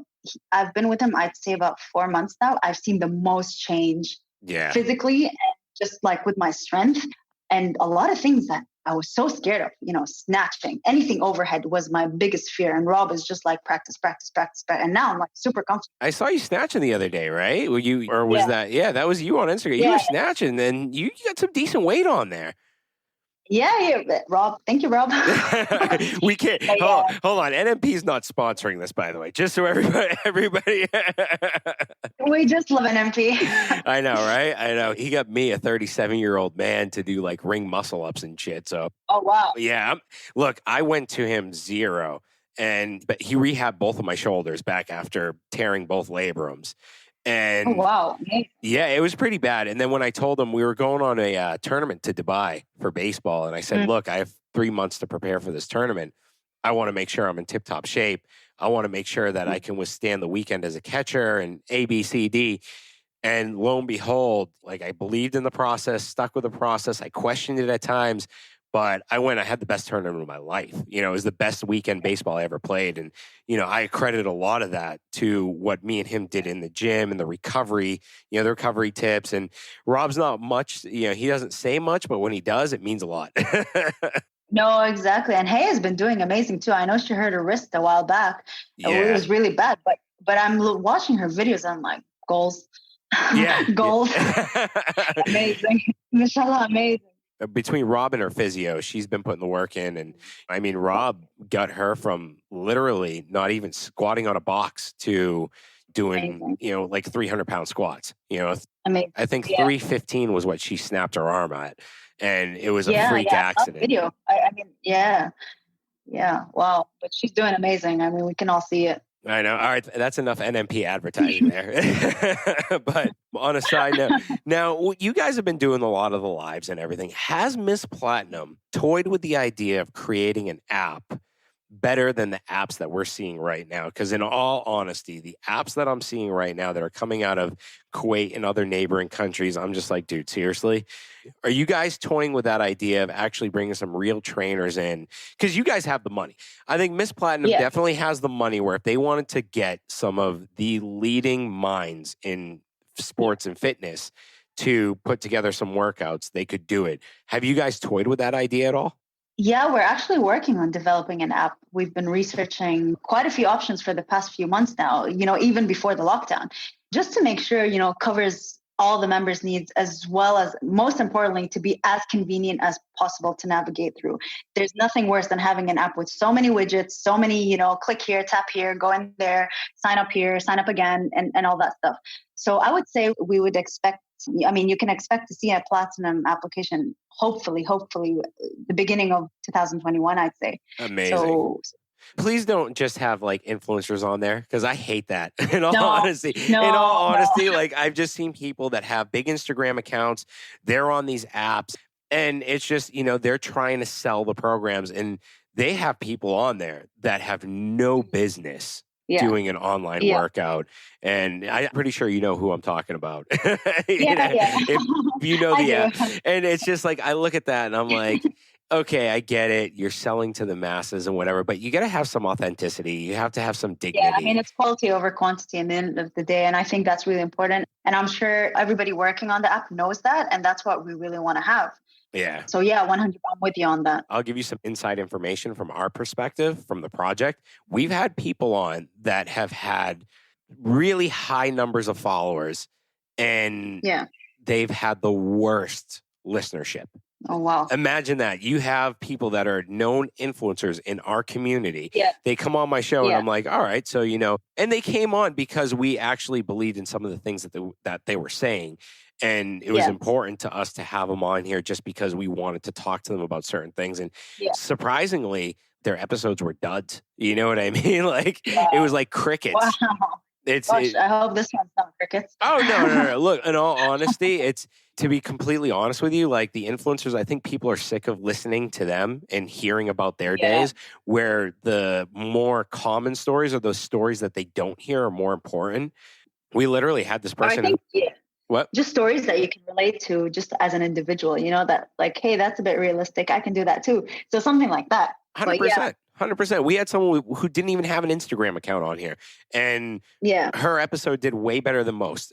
B: I've been with him, I'd say about 4 months now. I've seen the most change physically and just like with my strength. And a lot of things that I was so scared of, snatching, anything overhead was my biggest fear. And Rob is just like practice. And now I'm like super comfortable.
C: I saw you snatching the other day, right? Were you, or was that, that was you on Instagram. You were snatching and you got some decent weight on there.
B: Yeah, Rob. Thank you, Rob.
C: We can't. Hold on. NMP is not sponsoring this, by the way. Just so everybody.
B: We just love NMP.
C: I know, right? I know. He got me, a 37-year-old man, to do like ring muscle ups and shit. So.
B: Oh wow.
C: Yeah. Look, I went to him 0, but he rehabbed both of my shoulders back after tearing both labrums. And
B: wow.
C: Yeah, it was pretty bad. And then when I told him we were going on a tournament to Dubai for baseball, and I said, look, I have 3 months to prepare for this tournament. I want to make sure I'm in tip-top shape. I want to make sure that I can withstand the weekend as a catcher and A, B, C, D. And lo and behold, like I believed in the process, stuck with the process. I questioned it at times. But I had the best tournament of my life. It was the best weekend baseball I ever played. And, I credit a lot of that to what me and him did in the gym and the recovery, the recovery tips. And Rob's not much, he doesn't say much, but when he does, it means a lot.
B: No, exactly. And Hay has been doing amazing too. I know she hurt her wrist a while back. Yeah. It was really bad, but I'm watching her videos. I'm like, goals.
C: Yeah.
B: Goals. Amazing. Mashallah, amazing.
C: Between Rob and her physio, she's been putting the work in. And I mean, Rob got her from literally not even squatting on a box to doing, like 300-pound squats.
B: Amazing.
C: I think 315 was what she snapped her arm at. And it was a freak accident.
B: Video. I mean, yeah. Wow. But she's doing amazing. I mean, we can all see it.
C: I know. All right. That's enough NMP advertising there. But on a side note, now you guys have been doing a lot of the lives and everything. Has Miss Platinum toyed with the idea of creating an app better than the apps that we're seeing right now? Because in all honesty, the apps that I'm seeing right now that are coming out of Kuwait and other neighboring countries, I'm just like, dude, seriously? Are you guys toying with that idea of actually bringing some real trainers in? Because you guys have the money. I think Miss Platinum definitely has the money where if they wanted to get some of the leading minds in sports and fitness to put together some workouts, they could do it. Have you guys toyed with that idea at all?
B: Yeah, we're actually working on developing an app. We've been researching quite a few options for the past few months now, even before the lockdown, just to make sure, covers all the members' needs, as well as, most importantly, to be as convenient as possible to navigate through. There's nothing worse than having an app with so many widgets, so many, click here, tap here, go in there, sign up here, sign up again, and all that stuff. So I would say we would expect, you can expect to see a Platinum application, hopefully, the beginning of 2021, I'd say.
C: Amazing. So, please don't just have like influencers on there, because I hate that. In all honesty, like I've just seen people that have big Instagram accounts. They're on these apps, and it's just they're trying to sell the programs, and they have people on there that have no business doing an online workout. And I'm pretty sure you know who I'm talking about. If you know the app, and it's just like I look at that and I'm like, okay, I get it. You're selling to the masses and whatever, but you got to have some authenticity. You have to have some dignity.
B: Yeah, it's quality over quantity in the end of the day. And I think that's really important. And I'm sure everybody working on the app knows that. And that's what we really want to have.
C: Yeah.
B: So 100, I'm with you on that.
C: I'll give you some inside information from our perspective, from the project. We've had people on that have had really high numbers of followers, and they've had the worst listenership.
B: Oh, wow.
C: Imagine that. You have people that are known influencers in our community.
B: Yeah.
C: They come on my show and I'm like, all right, so, and they came on because we actually believed in some of the things that they were saying. And it was important to us to have them on here just because we wanted to talk to them about certain things. And surprisingly, their episodes were duds. You know what I mean? Like, it was like crickets.
B: Wow. I hope this one's not crickets.
C: Oh, no. Look, in all honesty, to be completely honest with you, like the influencers, I think people are sick of listening to them and hearing about their days, where the more common stories or those stories that they don't hear are more important. We literally had this
B: Or I
C: person.
B: think,
C: What?
B: just stories that you can relate to just as an individual, that like, hey, that's a bit realistic. I can do that too. So something like that.
C: 100%. 100%. We had someone who didn't even have an Instagram account on here, and her episode did way better than most.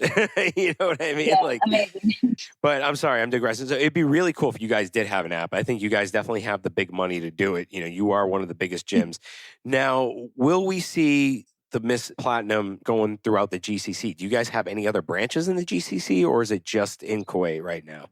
C: You know what I mean?
B: Yeah, amazing.
C: But I'm sorry, I'm digressing. So it'd be really cool if you guys did have an app. I think you guys definitely have the big money to do it. You are one of the biggest gyms. Now, will we see the Miss Platinum going throughout the GCC? Do you guys have any other branches in the GCC, or is it just in Kuwait right now?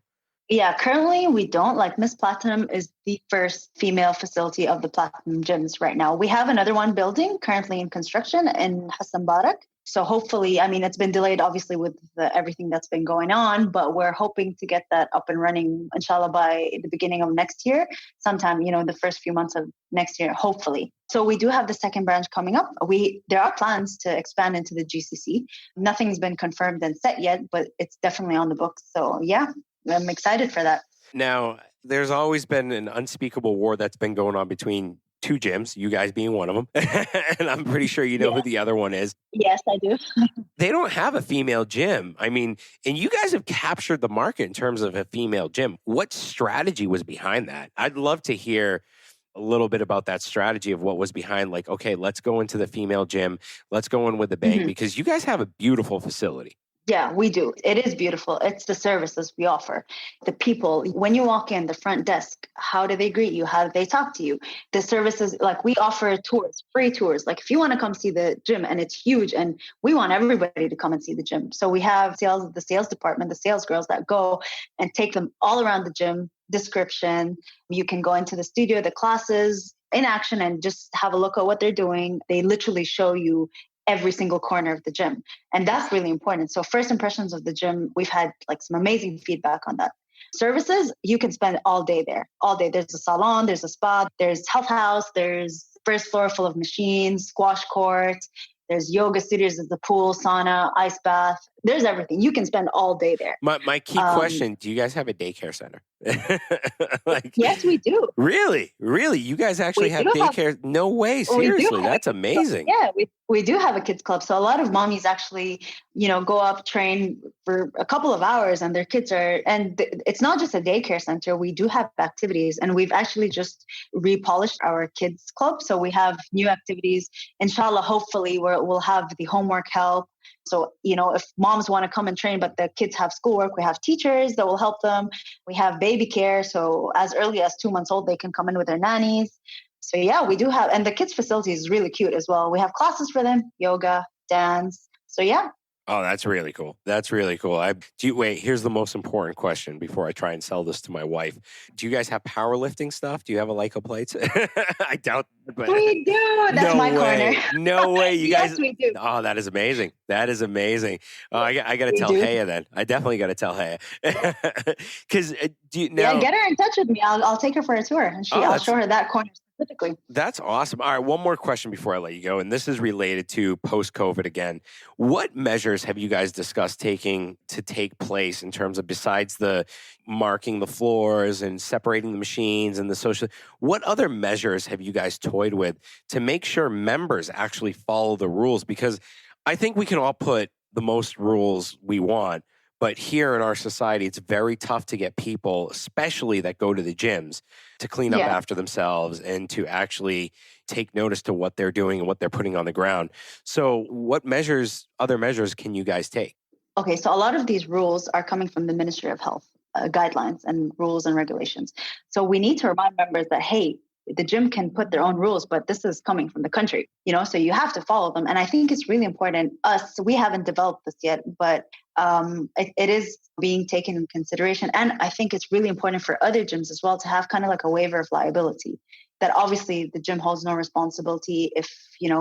B: Yeah, currently we don't. Like, Miss Platinum is the first female facility of the Platinum gyms right now. We have another one building currently in construction in Hassan Barak. So hopefully, it's been delayed obviously with everything that's been going on, but we're hoping to get that up and running, inshallah, by the beginning of next year, sometime, the first few months of next year, hopefully. So we do have the second branch coming up. There are plans to expand into the GCC. Nothing's been confirmed and set yet, but it's definitely on the books. So yeah, I'm excited for that.
C: Now, there's always been an unspeakable war that's been going on between two gyms, you guys being one of them. And I'm pretty sure you know who the other one is.
B: Yes, I do.
C: They don't have a female gym. And you guys have captured the market in terms of a female gym. What strategy was behind that? I'd love to hear a little bit about that strategy of what was behind, like, okay, let's go into the female gym. Let's go in with the bang, because you guys have a beautiful facility.
B: Yeah, we do. It is beautiful. It's the services we offer. The people, when you walk in, the front desk, how do they greet you? How do they talk to you? The services, like, we offer tours, free tours. Like, if you want to come see the gym, and it's huge, and we want everybody to come and see the gym. So we have the sales department, the sales girls that go and take them all around the gym, description. You can go into the studio, the classes in action, and just have a look at what they're doing. They literally show you every single corner of the gym. And that's really important. So first impressions of the gym, we've had like some amazing feedback on that. Services, you can spend all day there, all day. There's a salon, there's a spa, there's health house, there's first floor full of machines, squash court, there's yoga studios, there's the pool, sauna, ice bath. There's everything. You can spend all day there.
C: My key question, do you guys have a daycare center?
B: Yes, we do.
C: Really? You guys actually have daycare? No way. Seriously, that's amazing.
B: Yeah, we do have a kids club. So a lot of mommies actually, go up, train for a couple of hours, and their kids and it's not just a daycare center. We do have activities, and we've actually just repolished our kids club. So we have new activities. Inshallah, hopefully we'll have the homework help. So, if moms want to come and train, but the kids have schoolwork, we have teachers that will help them. We have baby care. So as early as 2 months old, they can come in with their nannies. So yeah, we do have, and the kids' facility is really cute as well. We have classes for them, yoga, dance. So yeah.
C: Oh, that's really cool. That's really cool. Wait, here's the most important question before I try and sell this to my wife. Do you guys have powerlifting stuff? Do you have a Leica plates? I doubt it. But
B: we do. That's my corner.
C: No way. You guys.
B: Yes, we do.
C: Oh, that is amazing. That is amazing. Oh, I got to tell Haya then. I definitely got to tell Haya. Because
B: yeah, get her in touch with me. I'll take her for a tour, and I'll show her that corner specifically.
C: That's awesome. All right, one more question before I let you go, and this is related to post-COVID again. What measures have you guys discussed taking place in terms of, besides the marking the floors and separating the machines and the social, what other measures have you guys toyed with to make sure members actually follow the rules? Because I think we can all put the most rules we want, but here in our society, it's very tough to get people, especially that go to the gyms, to clean up after themselves and to actually take notice to what they're doing and what they're putting on the ground. So what other measures can you guys take?
B: Okay, so a lot of these rules are coming from the Ministry of Health, guidelines and rules and regulations. So we need to remind members that, hey, the gym can put their own rules, but this is coming from the country, so you have to follow them. And I think it's really important. We haven't developed this yet, but it is being taken in consideration. And I think it's really important for other gyms as well to have kind of like a waiver of liability, that obviously the gym holds no responsibility if,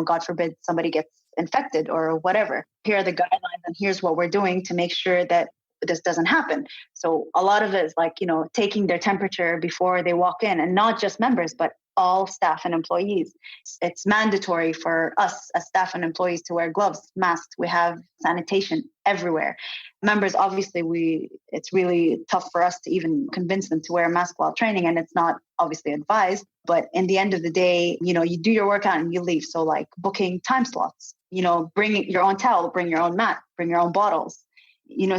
B: God forbid, somebody gets infected or whatever. Here are the guidelines, and here's what we're doing to make sure that this doesn't happen. So a lot of it is like, taking their temperature before they walk in, and not just members, but all staff and employees. It's mandatory for us as staff and employees to wear gloves, masks. We have sanitation everywhere. Members, obviously, it's really tough for us to even convince them to wear a mask while training, and it's not obviously advised. But in the end of the day, you do your workout and you leave. So like booking time slots, bring your own towel, bring your own mat, bring your own bottles.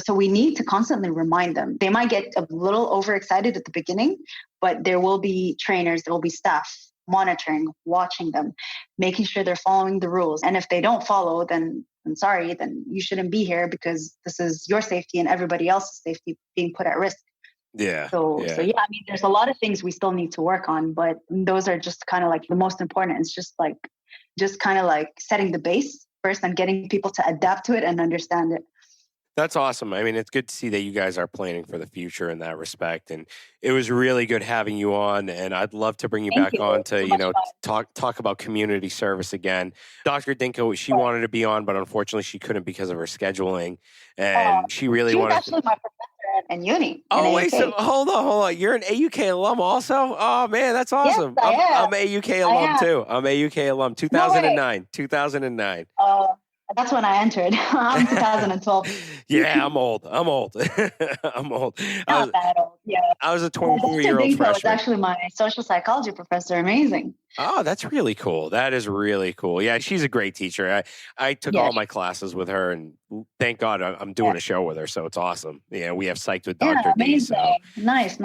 B: So we need to constantly remind them. They might get a little overexcited at the beginning, but there will be trainers, there will be staff monitoring, watching them, making sure they're following the rules. And if they don't follow, then I'm sorry, then you shouldn't be here, because this is your safety and everybody else's safety being put at risk.
C: Yeah.
B: So yeah, I mean, there's a lot of things we still need to work on, but those are just kind of like the most important. It's just kind of like setting the base first and getting people to adapt to it and understand it.
C: That's awesome. I mean, it's good to see that you guys are planning for the future in that respect. And it was really good having you on. And I'd love to bring you back on to, talk about community service again. Dr. Dinko, she wanted to be on, but unfortunately she couldn't because of her scheduling. And she really wanted
B: actually my professor in uni.
C: Oh, wait, so hold on. You're an AUK alum also? Oh, man, that's awesome.
B: Yes,
C: I'm an AUK alum too. I'm an AUK alum. 2009.
B: That's when I entered. I'm 2012.
C: Yeah, I'm old. I'm old.
B: Not that old. Yeah.
C: I was a 24-year-old freshman.
B: Was actually my social psychology professor. Amazing.
C: Oh, that's really cool. That is really cool. Yeah, she's a great teacher. I took all my classes with her, and thank God I'm doing a show with her, so it's awesome. Yeah, we have Psyched with Dr. D. So.
B: Nice.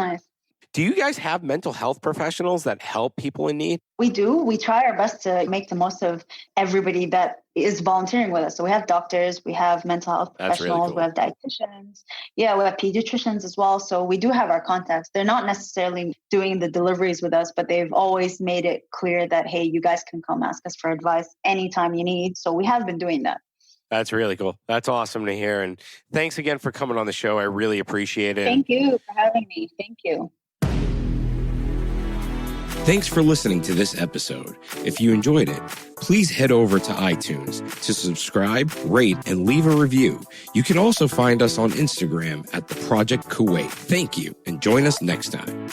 C: Do you guys have mental health professionals that help people in need?
B: We do. We try our best to make the most of everybody that is volunteering with us. So we have doctors, we have mental health professionals, we have dietitians. Yeah, we have pediatricians as well. So we do have our contacts. They're not necessarily doing the deliveries with us, but they've always made it clear that, hey, you guys can come ask us for advice anytime you need. So we have been doing that.
C: That's really cool. That's awesome to hear. And thanks again for coming on the show. I really appreciate it.
B: Thank you for having me. Thank you.
A: Thanks for listening to this episode. If you enjoyed it, please head over to iTunes to subscribe, rate, and leave a review. You can also find us on Instagram at The Project Kuwait. Thank you, and join us next time.